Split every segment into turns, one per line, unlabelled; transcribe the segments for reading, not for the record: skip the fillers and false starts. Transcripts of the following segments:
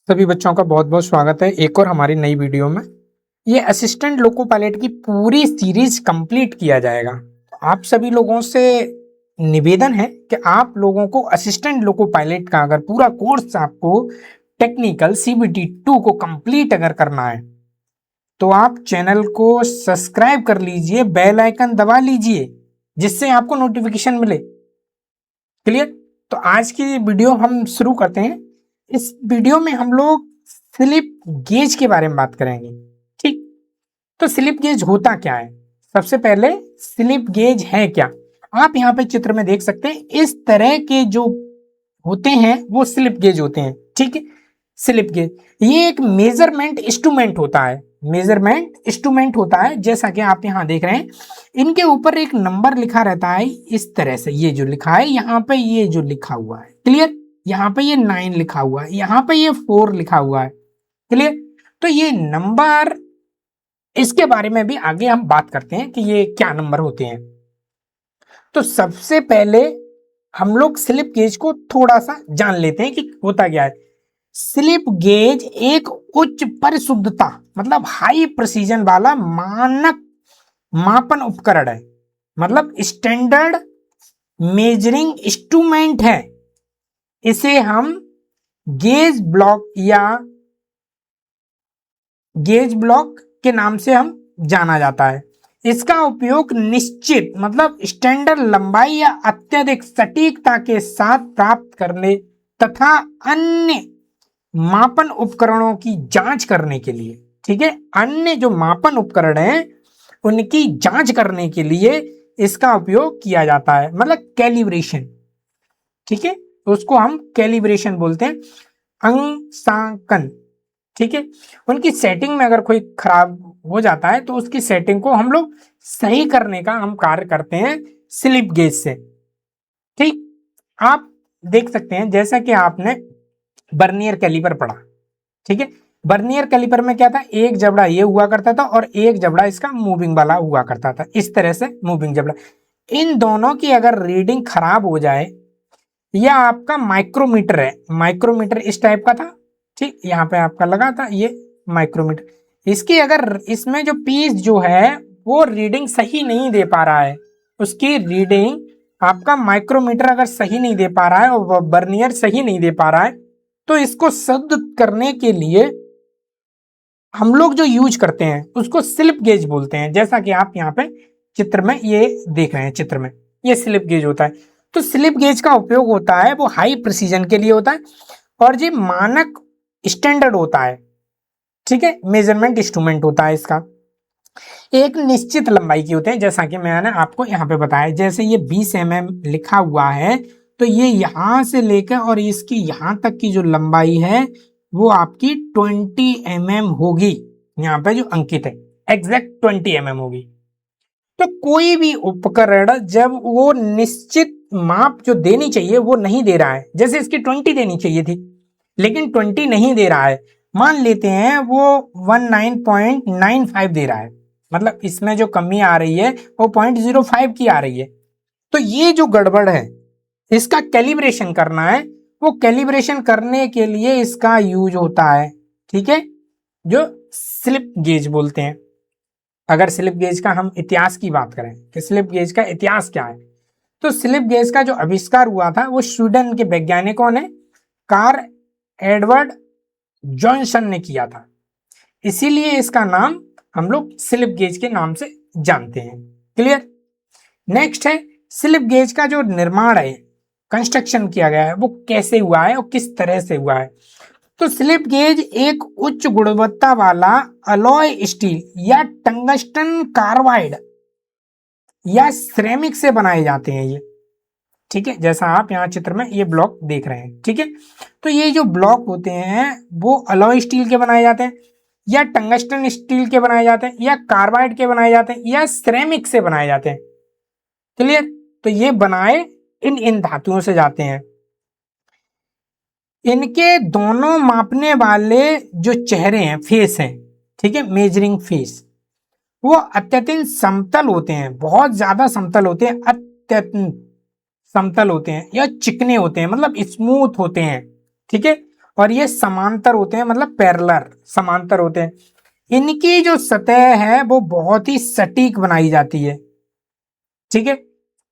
सभी बच्चों का बहुत बहुत स्वागत है एक और हमारी नई वीडियो में। ये असिस्टेंट लोको पायलट की पूरी सीरीज कंप्लीट किया जाएगा। आप सभी लोगों से निवेदन है कि आप लोगों को असिस्टेंट लोको पायलट का अगर पूरा कोर्स आपको टेक्निकल CBT 2 को कंप्लीट अगर करना है तो आप चैनल को सब्सक्राइब कर लीजिए, बेल आइकन दबा लीजिए जिससे आपको नोटिफिकेशन मिले। क्लियर? तो आज की वीडियो हम शुरू करते हैं। इस वीडियो में हम लोग स्लिप गेज के बारे में बात करेंगे। ठीक, तो स्लिप गेज होता क्या है? सबसे पहले स्लिप गेज है क्या, आप यहाँ पे चित्र में देख सकते हैं। इस तरह के जो होते हैं वो स्लिप गेज होते हैं। ठीक है, स्लिप गेज ये एक मेजरमेंट इंस्ट्रूमेंट होता है। मेजरमेंट इंस्ट्रूमेंट होता है, जैसा कि आप यहाँ देख रहे हैं। इनके ऊपर एक नंबर लिखा रहता है इस तरह से, ये जो लिखा है यहाँ पे, ये जो लिखा हुआ है, क्लियर? यहाँ पे ये 9 लिखा हुआ है, यहाँ पे ये 4 लिखा हुआ है, क्लियर? तो ये नंबर, इसके बारे में भी आगे हम बात करते हैं कि ये क्या नंबर होते हैं। तो सबसे पहले हम लोग स्लिप गेज को थोड़ा सा जान लेते हैं कि होता क्या है। स्लिप गेज एक उच्च परिशुद्धता मतलब हाई प्रिसीजन वाला मानक मापन उपकरण है, मतलब स्टैंडर्ड मेजरिंग इंस्ट्रूमेंट है। इसे हम गेज ब्लॉक या गेज ब्लॉक के नाम से हम जाना जाता है। इसका उपयोग निश्चित मतलब स्टैंडर्ड लंबाई या अत्यधिक सटीकता के साथ प्राप्त करने तथा अन्य मापन उपकरणों की जांच करने के लिए, ठीक है, अन्य जो मापन उपकरण हैं उनकी जांच करने के लिए इसका उपयोग किया जाता है, मतलब कैलिब्रेशन। ठीक है, तो उसको हम कैलिब्रेशन बोलते हैं, अंशांकन। ठीक है, उनकी सेटिंग में अगर कोई खराब हो जाता है तो उसकी सेटिंग को हम लोग सही करने का हम कार्य करते हैं स्लिप गेज से। ठीक, आप देख सकते हैं जैसा कि आपने बर्नियर कैलिपर पढ़ा। ठीक है, बर्नियर कैलिपर में क्या था, एक जबड़ा ये हुआ करता था और एक जबड़ा इसका मूविंग वाला हुआ करता था, इस तरह से मूविंग जबड़ा। इन दोनों की अगर रीडिंग खराब हो जाए, यह आपका माइक्रोमीटर है, माइक्रोमीटर इस टाइप का था। ठीक, यहाँ पे आपका लगा था ये माइक्रोमीटर। इसकी अगर इसमें जो पीस जो है वो रीडिंग सही नहीं दे पा रहा है, उसकी रीडिंग आपका माइक्रोमीटर अगर सही नहीं दे पा रहा है और बर्नियर सही नहीं दे पा रहा है, तो इसको शुद्ध करने के लिए हम लोग जो यूज करते हैं उसको स्लिप गेज बोलते हैं। जैसा कि आप यहाँ पे चित्र में ये देख रहे हैं, चित्र में ये स्लिप गेज होता है। तो स्लिप गेज का उपयोग होता है वो हाई प्रिसीजन के लिए होता है और ये मानक स्टैंडर्ड होता है। ठीक है, मेजरमेंट इंस्ट्रूमेंट होता है इसका, एक निश्चित लंबाई की होते हैं। जैसा कि मैंने आपको यहाँ पे बताया, जैसे ये 20 mm लिखा हुआ है तो ये यहां से लेकर और इसकी यहां तक की जो लंबाई है वो आपकी 20 mm होगी। यहाँ पे जो अंकित है एग्जैक्ट 20 mm होगी। तो कोई भी उपकरण जब वो निश्चित माप जो देनी चाहिए वो नहीं दे रहा है, जैसे इसकी 20 देनी चाहिए थी लेकिन 20 नहीं दे रहा है, मान लेते हैं वो 19.95 दे रहा है, मतलब इसमें जो कमी आ रही है वो 0.05 की आ रही है, तो ये जो गड़बड़ है इसका कैलिब्रेशन करना है। वो कैलिब्रेशन करने के लिए इसका यूज होता है, ठीक है, जो स्लिप गेज बोलते हैं। अगर स्लिप गेज का हम इतिहास की बात करें कि स्लिप गेज का इतिहास क्या है, तो स्लिप गेज का जो आविष्कार हुआ था वो स्वीडन के वैज्ञानिकों ने कार्ल एडवर्ड जॉनसन ने किया था, इसीलिए इसका नाम हम लोग स्लिप गेज के नाम से जानते हैं। क्लियर? नेक्स्ट है स्लिप गेज का जो निर्माण है, कंस्ट्रक्शन किया गया है, वो कैसे हुआ है और किस तरह से हुआ है। तो स्लिप गेज एक उच्च गुणवत्ता वाला अलॉय स्टील या टंगस्टन कार्बाइड या सिरेमिक से बनाए जाते हैं ये। ठीक है, जैसा आप यहाँ चित्र में ये ब्लॉक देख रहे हैं। ठीक है, तो ये जो ब्लॉक होते हैं वो अलॉय स्टील के बनाए जाते हैं या टंगस्टन स्टील के बनाए जाते हैं या कार्बाइड के बनाए जाते हैं या सिरेमिक से बनाए जाते हैं। क्लियर? तो ये बनाए इन धातुओं से जाते हैं। इनके दोनों मापने वाले जो चेहरे हैं, फेस हैं, ठीक है, मेजरिंग फेस, वो अत्यंत समतल होते हैं, बहुत ज्यादा समतल होते हैं, अत्यंत समतल होते हैं या चिकने होते हैं, मतलब स्मूथ होते हैं। ठीक है, और ये समांतर होते हैं, मतलब पैरेलल समांतर होते हैं। इनकी जो सतह है वो बहुत ही सटीक बनाई जाती है, ठीक है।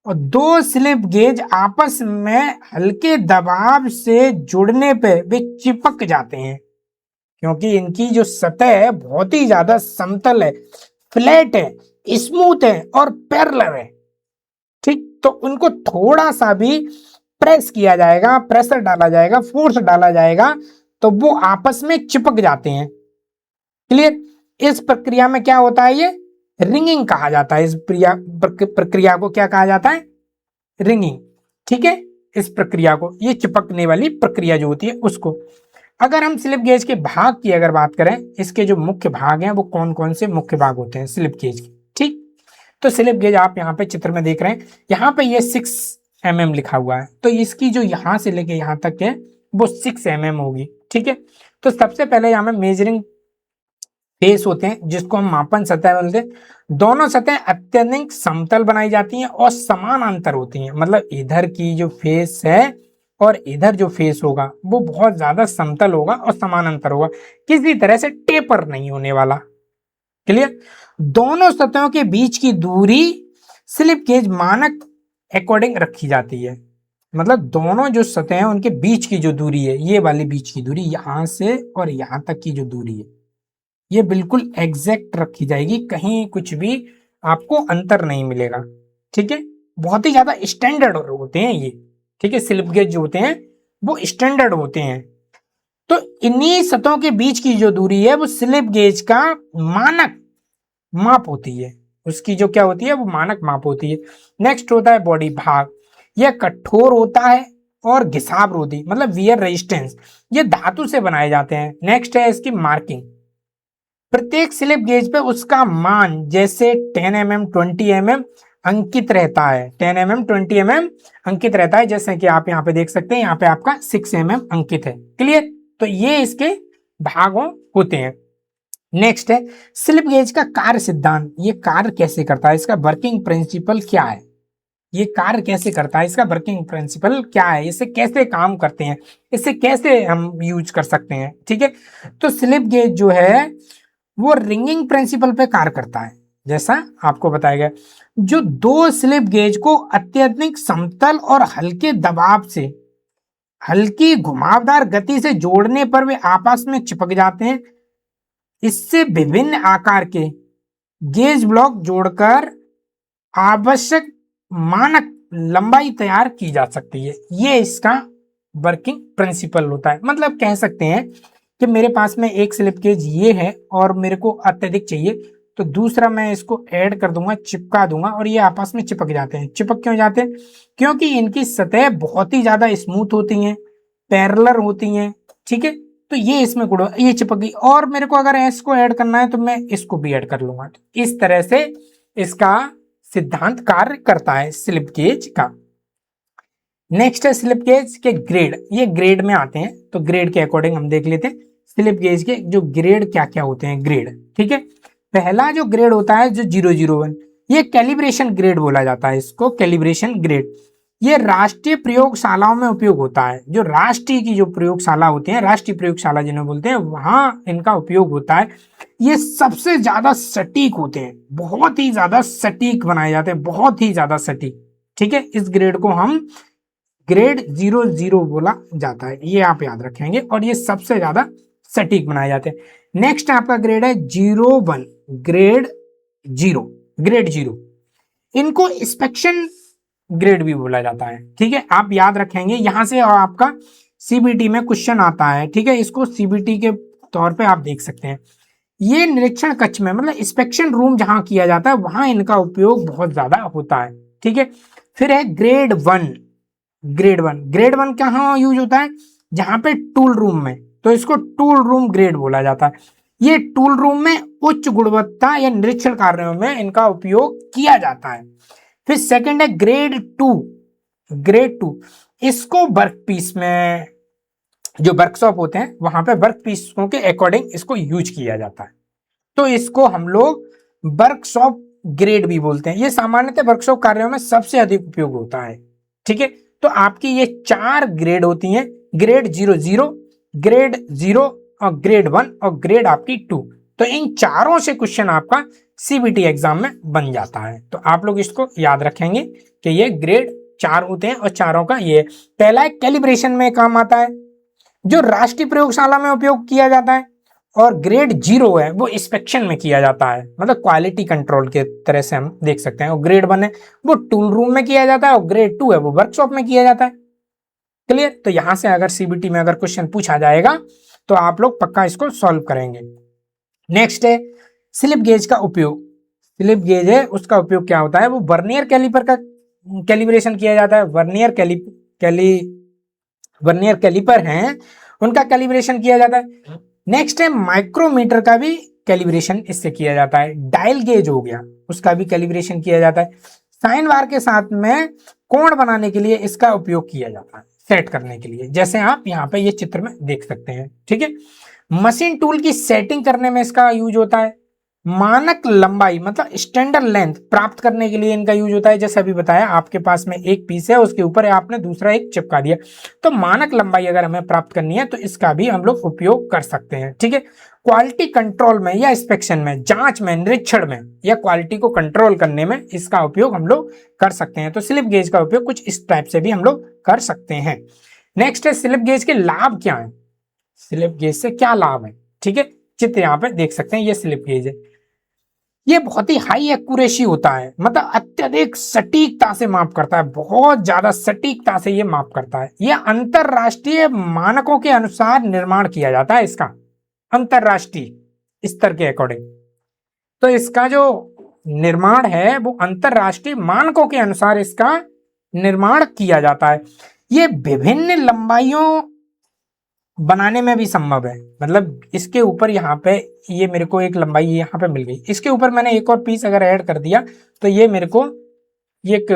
और दो स्लिप गेज आपस में हल्के दबाव से जुड़ने पे वे चिपक जाते हैं, क्योंकि इनकी जो सतह है बहुत ही ज्यादा समतल है, फ्लैट है, स्मूथ है और पैरेलल है, ठीक। तो उनको थोड़ा सा भी प्रेस किया जाएगा, प्रेशर डाला जाएगा, फोर्स डाला जाएगा, तो वो आपस में चिपक जाते हैं। क्लियर। इस प्रक्रिया में क्या होता है, ये रिंगिंग कहा जाता है। इस प्रक्रिया को क्या कहा जाता है, रिंगिंग, ठीक है। इस प्रक्रिया को, ये चिपकने वाली प्रक्रिया जो होती है उसको। अगर हम स्लिप गेज के भाग की अगर बात करें, इसके जो मुख्य भाग हैं वो कौन कौन से मुख्य भाग होते हैं स्लिप गेज के, ठीक। तो स्लिप गेज आप यहाँ पे चित्र में देख रहे हैं, यहाँ पे ये 6 mm लिखा हुआ है, तो इसकी जो यहाँ से लेके यहाँ तक है वो 6 mm होगी, ठीक है। तो सबसे पहले यहाँ में मेजरिंग फेस होते हैं, जिसको हम मापन सतह बोलते हैं। दोनों सतह अत्यधिक समतल बनाई जाती हैं और समानांतर होती हैं, मतलब इधर की जो फेस है और इधर जो फेस होगा वो बहुत ज्यादा समतल होगा और समानांतर होगा, किसी तरह से टेपर नहीं होने वाला। क्लियर। दोनों सतहों के बीच की दूरी स्लिप गेज मानक अकॉर्डिंग रखी जाती है, मतलब दोनों जो सतह हैं उनके बीच की जो दूरी है, ये वाली बीच की दूरी यहां से और यहां तक की जो दूरी है ये बिल्कुल एग्जैक्ट रखी जाएगी, कहीं कुछ भी आपको अंतर नहीं मिलेगा, ठीक है। बहुत ही ज्यादा स्टैंडर्ड होते हैं ये, ठीक है। स्लिप गेज जो होते हैं वो स्टैंडर्ड होते हैं। तो इन्हीं सतहों के बीच की जो दूरी है वो स्लिप गेज का मानक माप होती है, उसकी जो क्या होती है वो मानक माप होती है। नेक्स्ट होता है बॉडी भाग। यह कठोर होता है और घिसाव रोधी, मतलब वियर रेजिस्टेंस, ये धातु से बनाए जाते हैं। नेक्स्ट है इसकी मार्किंग। प्रत्येक स्लिप गेज पे उसका मान जैसे 10 mm 20 mm अंकित रहता है, 10 mm 20 mm अंकित रहता है, जैसे कि आप यहाँ पे देख सकते हैं, यहाँ पे आपका 6 mm अंकित है। क्लियर। तो ये इसके भागों होते हैं। नेक्स्ट है स्लिप गेज का कार्य सिद्धांत। ये कार्य कैसे करता है, इसका वर्किंग प्रिंसिपल क्या है, ये कार्य कैसे करता है, इसका वर्किंग प्रिंसिपल क्या है, इससे कैसे काम करते हैं, इससे कैसे हम यूज कर सकते हैं, ठीक है। तो स्लिप गेज जो है वो रिंगिंग प्रिंसिपल पे कार्य करता है, जैसा आपको बताया गया। जो दो स्लिप गेज को अत्यधिक समतल और हल्के दबाव से हल्की घुमावदार गति से जोड़ने पर वे आपस में चिपक जाते हैं। इससे विभिन्न आकार के गेज ब्लॉक जोड़कर आवश्यक मानक लंबाई तैयार की जा सकती है। ये इसका वर्किंग प्रिंसिपल होता है। मतलब कह सकते हैं कि मेरे पास में एक स्लिप गेज ये है और मेरे को अत्यधिक चाहिए, तो दूसरा मैं इसको ऐड कर दूंगा, चिपका दूंगा, और ये आपस में चिपक जाते हैं। चिपक क्यों जाते हैं, क्योंकि इनकी सतह बहुत ही ज्यादा स्मूथ होती हैं, पैरेलल होती हैं, ठीक है। तो ये इसमें गुण, ये चिपक गई, और मेरे को अगर इसको ऐड करना है तो मैं इसको भी ऐड कर लूंगा। तो इस तरह से इसका सिद्धांत कार्य करता है स्लिप गेज का। नेक्स्ट है स्लिप गेज के ग्रेड। ये ग्रेड में आते हैं, तो ग्रेड के अकॉर्डिंग हम देख लेते हैं स्लिप गेज के जो ग्रेड क्या क्या होते हैं, ग्रेड, ठीक है। पहला जो ग्रेड होता है जो 001, ये कैलिब्रेशन ग्रेड बोला जाता है इसको, कैलिब्रेशन ग्रेड। ये राष्ट्रीय प्रयोगशालाओं में उपयोग होता है, जो राष्ट्रीय की जो प्रयोगशाला होते हैं, राष्ट्रीय प्रयोगशाला जिन्हें बोलते हैं, वहां इनका उपयोग होता है। ये सबसे ज्यादा सटीक होते हैं, बहुत ही ज्यादा सटीक बनाए जाते हैं, बहुत ही ज्यादा सटीक, ठीक है। इस ग्रेड को हम ग्रेड 00 बोला जाता है, ये आप याद रखेंगे, और ये सबसे ज्यादा सटीक बनाए जाते हैं। नेक्स्ट आपका ग्रेड है 01, ग्रेड 0, ग्रेड 0। इनको इंस्पेक्शन ग्रेड भी बोला जाता है, ठीक है। आप याद रखेंगे, यहां से आपका सीबीटी में क्वेश्चन आता है, ठीक है। इसको सीबीटी के तौर पे आप देख सकते हैं। ये निरीक्षण कक्ष में, मतलब इंस्पेक्शन रूम जहां किया जाता है, वहां इनका उपयोग बहुत ज्यादा होता है, ठीक है। फिर है ग्रेड 1, ग्रेड 1। ग्रेड 1 कहाँ यूज होता है, जहां पे टूल रूम में, तो इसको टूल रूम ग्रेड बोला जाता है। ये टूल रूम में उच्च गुणवत्ता या निरीक्षण कार्यों में इनका उपयोग किया जाता है। फिर सेकंड है ग्रेड 2, ग्रेड 2। इसको वर्कपीस में, जो वर्कशॉप होते हैं वहां पे वर्कपीसों के अकॉर्डिंग इसको यूज किया जाता है, तो इसको हम लोग वर्कशॉप ग्रेड भी बोलते हैं। ये सामान्यतः वर्कशॉप कार्यों में सबसे अधिक उपयोग होता है, ठीक है। तो आपकी ये 4 ग्रेड होती हैं, ग्रेड 00, ग्रेड 0 और ग्रेड 1 और ग्रेड आपकी 2। तो इन चारों से क्वेश्चन आपका सीबीटी एग्जाम में बन जाता है। तो आप लोग इसको याद रखेंगे कि ये ग्रेड 4 होते हैं और चारों का ये पहला एक कैलिब्रेशन में काम आता है जो राष्ट्रीय प्रयोगशाला में उपयोग किया जाता है, और ग्रेड 0 है वो इंस्पेक्शन में किया जाता है, मतलब क्वालिटी कंट्रोल के तरह से हम देख सकते हैं। और ग्रेड 1 है वो टूल रूम में किया जाता है और ग्रेड 2 है वो वर्कशॉप में किया जाता है। क्लियर? तो यहां से अगर सीबीटी में अगर क्वेश्चन पूछा जाएगा तो आप लोग पक्का इसको सॉल्व करेंगे। नेक्स्ट है स्लिप गेज का उपयोग। स्लिप गेज है उसका उपयोग क्या होता है, वो वर्नियर कैलिपर का कैलिब्रेशन किया जाता है। वर्नियर कैलिपर हैं उनका कैलिब्रेशन किया जाता है। नेक्स्ट है माइक्रोमीटर का भी कैलिब्रेशन इससे किया जाता है। डायल गेज हो गया उसका भी कैलिब्रेशन किया जाता है। साइन बार के साथ में कोण बनाने के लिए इसका उपयोग किया जाता है, सेट करने के लिए, जैसे आप यहाँ पे ये चित्र में देख सकते हैं। ठीक है, मशीन टूल की सेटिंग करने में इसका यूज होता है। मानक लंबाई मतलब स्टैंडर्ड लेंथ प्राप्त करने के लिए इनका यूज होता है। जैसे अभी बताया आपके पास में एक पीस है उसके ऊपर आपने दूसरा एक चिपका दिया, तो मानक लंबाई अगर हमें प्राप्त करनी है तो इसका भी हम लोग उपयोग कर सकते हैं। ठीक है, क्वालिटी कंट्रोल में या इंस्पेक्शन में, जांच में, निरीक्षण में या क्वालिटी को कंट्रोल करने में इसका उपयोग हम लोग कर सकते हैं। तो स्लिप गेज का उपयोग कुछ इस टाइप से भी हम लोग कर सकते हैं। नेक्स्ट है स्लिप गेज के लाभ क्या है, स्लिप गेज से क्या लाभ है। ठीक है, चित्र यहाँ पे देख सकते हैं, ये स्लिप गेज है। ये बहुत ही हाई एक्यूरेसी होता है, मतलब अत्यधिक सटीकता से माप करता है, बहुत ज्यादा सटीकता से ये माप करता है। ये अंतरराष्ट्रीय मानकों के अनुसार निर्माण किया जाता है इसका, अंतरराष्ट्रीय स्तर के अकॉर्डिंग। तो इसका जो निर्माण है वो अंतरराष्ट्रीय मानकों के अनुसार इसका निर्माण किया जाता है। ये विभिन्न लंबाइयों बनाने में भी संभव है, मतलब इसके ऊपर यहाँ पे ये मेरे को एक लंबाई यहाँ पे मिल गई, इसके ऊपर मैंने एक और पीस अगर ऐड कर दिया तो ये मेरे को एक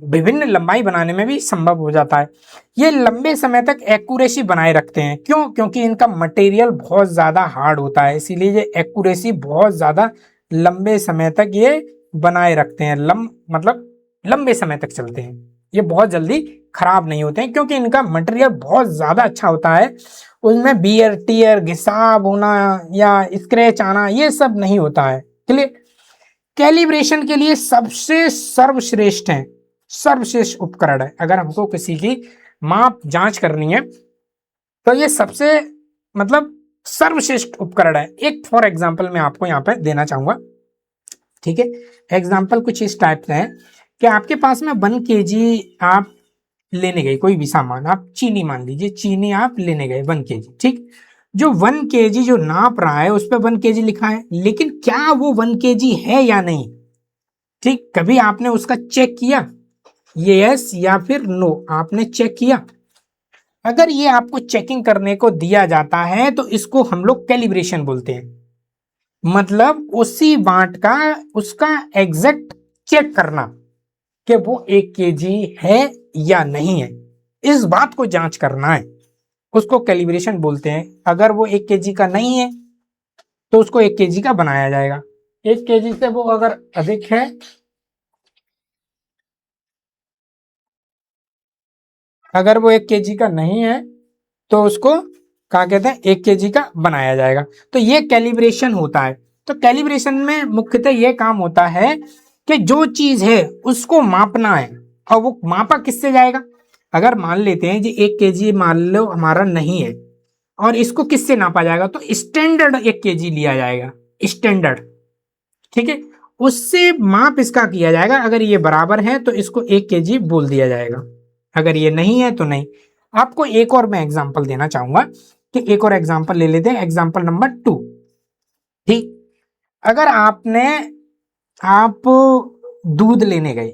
विभिन्न लंबाई बनाने में भी संभव हो जाता है। ये लंबे समय तक एक्यूरेसी बनाए रखते हैं, क्यों? क्योंकि इनका मटेरियल बहुत ज्यादा हार्ड होता है, इसीलिए ये एक्यूरेसी बहुत ज्यादा लंबे समय तक ये बनाए रखते हैं। मतलब लंबे समय तक चलते हैं, ये बहुत जल्दी खराब नहीं होते हैं क्योंकि इनका मटेरियल बहुत ज्यादा अच्छा होता है। उसमें बियर टियर घिसाव होना या स्क्रैच आना ये सब नहीं होता है। क्लियर? कैलिब्रेशन के लिए सबसे सर्वश्रेष्ठ है, सर्वश्रेष्ठ उपकरण है। अगर हमको किसी की माप जांच करनी है तो ये सबसे मतलब सर्वश्रेष्ठ उपकरण है। एक फॉर एग्जांपल मैं आपको यहाँ पे देना चाहूंगा। ठीक है, एग्जांपल कुछ इस टाइप से है कि आपके पास में 1 kg आप लेने गए, कोई भी सामान, आप चीनी मान लीजिए, चीनी आप लेने गए 1 kg। ठीक, जो 1 kg जो नाप रहा है उस पर 1 kg लिखा है, लेकिन क्या वो 1 kg है या नहीं? ठीक, कभी आपने उसका चेक किया, यस या फिर नो, आपने चेक किया? अगर ये आपको चेकिंग करने को दिया जाता है तो इसको हम लोग कैलिब्रेशन बोलते हैं, मतलब उसी बांट का उसका एग्जैक्ट चेक करना कि वो 1 kg है या नहीं है, इस बात को जांच करना है, उसको कैलिब्रेशन बोलते हैं। अगर वो 1 kg का नहीं है तो उसको 1 kg का बनाया जाएगा। 1 kg से वो अगर अधिक है, अगर वो 1 kg का नहीं है तो उसको क्या कहते हैं, 1 kg का बनाया जाएगा। तो ये कैलिब्रेशन होता है। तो कैलिब्रेशन में मुख्यतः ये काम होता है कि जो चीज है उसको मापना है, और वो मापा किससे जाएगा? अगर मान लेते हैं जी 1 kg मान लो हमारा नहीं है, और इसको किससे नापा जाएगा? तो स्टैंडर्ड 1 kg लिया जाएगा, स्टैंडर्ड। ठीक है, उससे माप इसका किया जाएगा। अगर ये बराबर है तो इसको 1 kg बोल दिया जाएगा, अगर ये नहीं है तो नहीं। आपको एक और मैं एग्जांपल देना चाहूंगा कि एक और एग्जांपल ले लेते हैं, एग्जांपल नंबर 2। ठीक, अगर आप दूध लेने गए,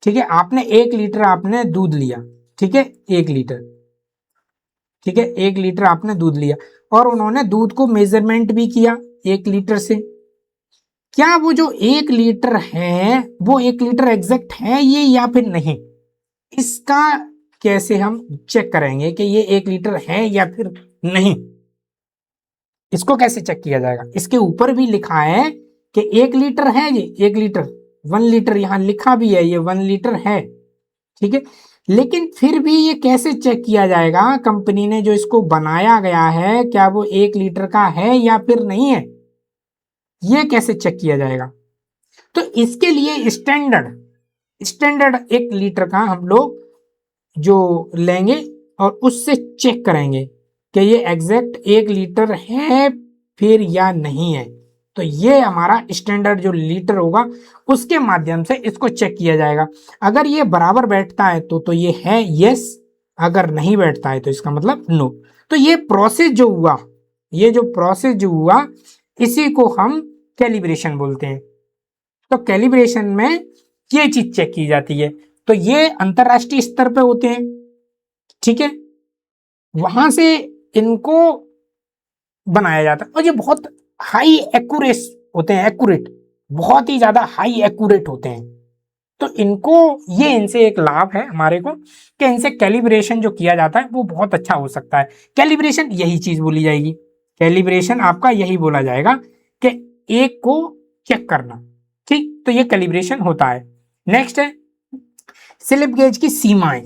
ठीक है, आपने 1 लीटर आपने दूध लिया, ठीक है, 1 लीटर, ठीक है, 1 लीटर आपने दूध लिया, और उन्होंने दूध को मेजरमेंट भी किया 1 लीटर से। क्या वो जो 1 लीटर है वो 1 लीटर एग्जैक्ट है ये या फिर नहीं? इसका कैसे हम चेक करेंगे कि ये 1 लीटर है या फिर नहीं? इसको कैसे चेक किया जाएगा? इसके ऊपर भी लिखा है कि 1 लीटर है, ये 1 लीटर, 1 लीटर यहां लिखा भी है, ये 1 लीटर है। ठीक है, लेकिन फिर भी ये कैसे चेक किया जाएगा, कंपनी ने जो इसको बनाया गया है क्या वो 1 लीटर का है या फिर नहीं है, ये कैसे चेक किया जाएगा। तो इसके लिए स्टैंडर्ड स्टैंडर्ड 1 लीटर का हम लोग जो लेंगे और उससे चेक करेंगे कि ये एग्जैक्ट 1 लीटर है फिर या नहीं है। तो ये हमारा स्टैंडर्ड जो लीटर होगा उसके माध्यम से इसको चेक किया जाएगा। अगर ये बराबर बैठता है तो ये है यस, अगर नहीं बैठता है तो इसका मतलब नो। तो ये प्रोसेस जो हुआ, ये जो प्रोसेस जो हुआ इसी को हम कैलिब्रेशन बोलते हैं। तो कैलिब्रेशन में ये चीज चेक की जाती है। तो ये अंतरराष्ट्रीय स्तर पे होते हैं, ठीक है, वहां से इनको बनाया जाता है और ये बहुत हाई एक्यूरेस होते हैं, एक्यूरेट, बहुत ही ज्यादा हाई एक्यूरेट होते हैं। तो इनको ये इनसे एक लाभ है हमारे को कि इनसे कैलिब्रेशन जो किया जाता है वो बहुत अच्छा हो सकता है। कैलिब्रेशन यही चीज बोली जाएगी, कैलिब्रेशन आपका यही बोला जाएगा कि एक को चेक करना, ठीक। तो ये कैलिब्रेशन होता है। नेक्स्ट है स्लिप गेज की सीमाएं।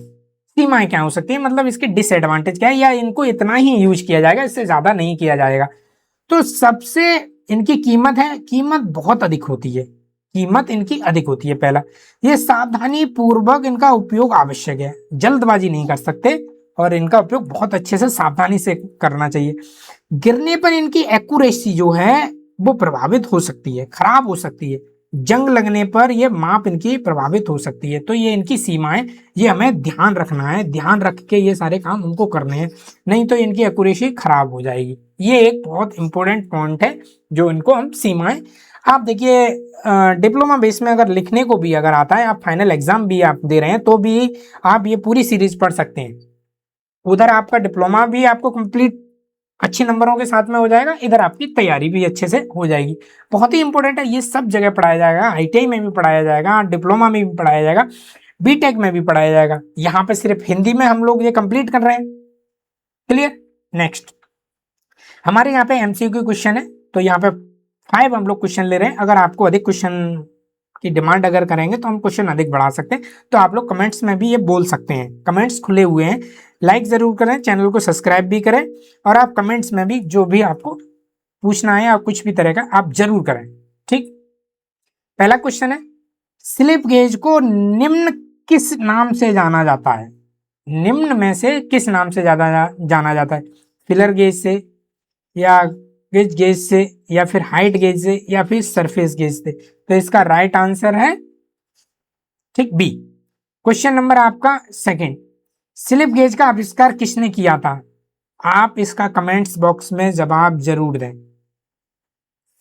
सीमाएं क्या हो सकती है, मतलब इसके डिसएडवांटेज क्या है, या इनको इतना ही यूज किया जाएगा, इससे ज्यादा नहीं किया जाएगा। तो सबसे इनकी कीमत है, कीमत बहुत अधिक होती है, कीमत इनकी अधिक होती है। पहला, ये सावधानी पूर्वक इनका उपयोग आवश्यक है, जल्दबाजी नहीं कर सकते और इनका उपयोग बहुत अच्छे से सावधानी से करना चाहिए। गिरने पर इनकी एक्यूरेसी जो है वो प्रभावित हो सकती है, खराब हो सकती है, जंग लगने पर ये माप इनकी प्रभावित हो सकती है। तो ये इनकी सीमाएं, ये हमें ध्यान रखना है, ध्यान रख के ये सारे काम उनको करने हैं, नहीं तो इनकी एक्यूरेसी खराब हो जाएगी। ये एक बहुत इंपॉर्टेंट पॉइंट है जो इनको हम सीमाएं। आप देखिए डिप्लोमा बेस में अगर लिखने को भी अगर आता है, आप फाइनल एग्जाम भी आप दे रहे हैं तो भी आप ये पूरी सीरीज पढ़ सकते हैं। उधर आपका डिप्लोमा भी आपको कंप्लीट अच्छे नंबरों के साथ में हो जाएगा, इधर आपकी तैयारी भी अच्छे से हो जाएगी। बहुत ही इंपॉर्टेंट है, ये सब जगह पढ़ाया जाएगा, आईटीआई में भी पढ़ाया जाएगा, डिप्लोमा में भी पढ़ाया जाएगा, बीटेक में भी पढ़ाया जाएगा। यहाँ पे सिर्फ हिंदी में हम लोग ये कंप्लीट कर रहे हैं। क्लियर। नेक्स्ट हमारे यहाँ पे एमसीक्यू क्वेश्चन है, तो यहाँ पे 5 हम लोग क्वेश्चन ले रहे हैं। अगर आपको अधिक क्वेश्चन की डिमांड अगर करेंगे तो हम क्वेश्चन अधिक बढ़ा सकते हैं, तो आप लोग कमेंट्स में भी ये बोल सकते हैं, कमेंट्स खुले हुए हैं। लाइक जरूर करें, चैनल को सब्सक्राइब भी करें और आप कमेंट्स में भी जो भी आपको पूछना है या कुछ भी तरह का आप जरूर करें, ठीक। पहला क्वेश्चन है, स्लिप गेज को निम्न किस नाम से जाना जाता है, निम्न में से किस नाम से ज्यादा जाना जाता है, फिलर गेज से या गेज गेज से या फिर हाइट गेज से या फिर सरफेस गेज से। तो इसका राइट आंसर है ठीक बी। क्वेश्चन नंबर आपका सेकंड, स्लिप गेज का आविष्कार किसने किया था, आप इसका कमेंट्स बॉक्स में जवाब जरूर दें।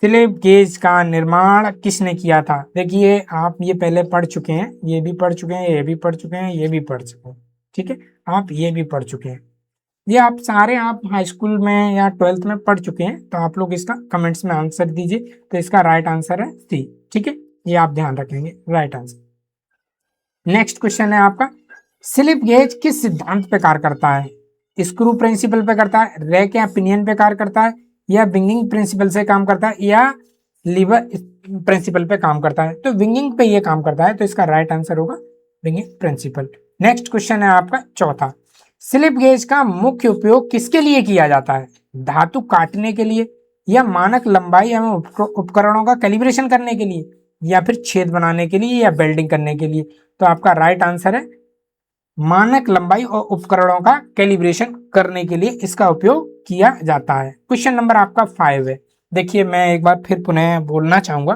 स्लिप गेज का निर्माण किसने किया था, देखिए आप ये पहले पढ़ चुके हैं, ये भी पढ़ चुके हैं, ये भी पढ़ चुके हैं, ये भी पढ़ चुके हैं, ठीक है, आप ये भी पढ़ चुके हैं, ये आप सारे आप हाई स्कूल में या 12th में पढ़ चुके हैं। तो आप लोग इसका कमेंट्स में आंसर दीजिए। तो इसका राइट आंसर है सी, ठीक है, ये आप ध्यान रखेंगे, राइट आंसर। नेक्स्ट क्वेश्चन है आपका, स्लिप गेज किस सिद्धांत पे कार्य करता है, स्क्रू प्रिंसिपल पे करता है, रैक या पिनियन पे कार्य करता है, या विंगिंग प्रिंसिपल से काम करता है, या लीवर प्रिंसिपल पे काम करता है। तो विंगिंग पे ये काम करता है, तो इसका राइट आंसर होगा विंगिंग प्रिंसिपल। नेक्स्ट क्वेश्चन है आपका चौथा, स्लिप गेज का मुख्य उपयोग किसके लिए किया जाता है, धातु काटने के लिए, या मानक लंबाई एवं उपकरणों का कैलिब्रेशन करने के लिए, या फिर छेद बनाने के लिए, या वेल्डिंग करने के लिए। तो आपका राइट आंसर है मानक लंबाई और उपकरणों का कैलिब्रेशन करने के लिए इसका उपयोग किया जाता है। क्वेश्चन नंबर आपका 5 है। देखिए मैं एक बार फिर पुनः बोलना चाहूंगा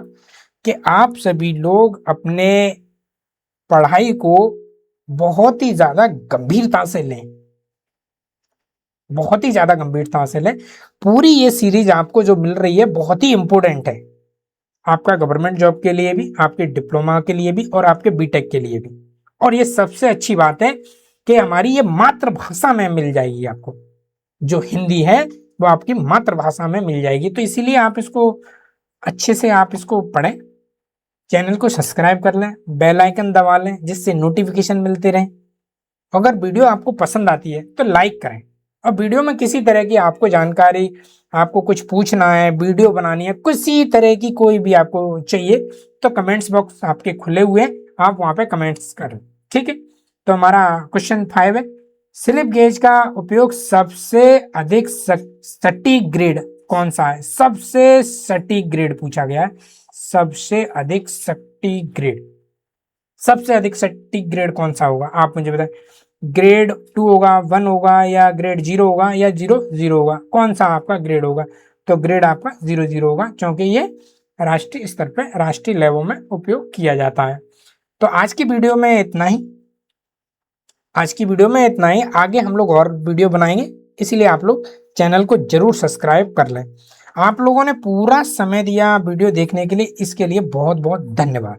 कि आप सभी लोग अपने पढ़ाई को बहुत ही ज्यादा गंभीरता से लें, बहुत ही ज्यादा गंभीरता से लें। पूरी ये सीरीज आपको जो मिल रही है बहुत ही इंपॉर्टेंट है, आपका गवर्नमेंट जॉब के लिए भी, आपके डिप्लोमा के लिए भी और आपके बीटेक के लिए भी। और ये सबसे अच्छी बात है कि हमारी ये मातृभाषा में मिल जाएगी आपको, जो हिंदी है वो आपकी मातृभाषा में मिल जाएगी। तो इसीलिए आप इसको अच्छे से आप इसको पढ़ें, चैनल को सब्सक्राइब कर लें, बेल आइकन दबा लें जिससे नोटिफिकेशन मिलते रहें। अगर वीडियो आपको पसंद आती है तो लाइक करें, और वीडियो में किसी तरह की आपको जानकारी, आपको कुछ पूछना है, वीडियो बनानी है, किसी तरह की कोई भी आपको चाहिए तो कमेंट्स बॉक्स आपके खुले हुए हैं, आप वहां पे कमेंट्स करें, ठीक है। तो हमारा क्वेश्चन 5 है, स्लिप गेज का उपयोग सबसे अधिक सटीक ग्रेड कौन सा है? सबसे सटीक ग्रेड पूछा गया है, सबसे अधिक सटीक ग्रेड, सबसे अधिक सटीक ग्रेड कौन सा होगा आप मुझे बताएं। ग्रेड 2 होगा, 1 होगा, या ग्रेड 0 होगा, या 0 होगा, कौन सा आपका ग्रेड होगा? तो ग्रेड आपका 0 होगा, क्योंकि ये राष्ट्रीय स्तर पे, राष्ट्रीय लेवल में उपयोग किया जाता है। तो आज की वीडियो में इतना ही, आगे हम लोग और वीडियो बनाएंगे, इसीलिए आप लोग चैनल को जरूर सब्सक्राइब कर लें। आप लोगों ने पूरा समय दिया वीडियो देखने के लिए, इसके लिए बहुत बहुत धन्यवाद।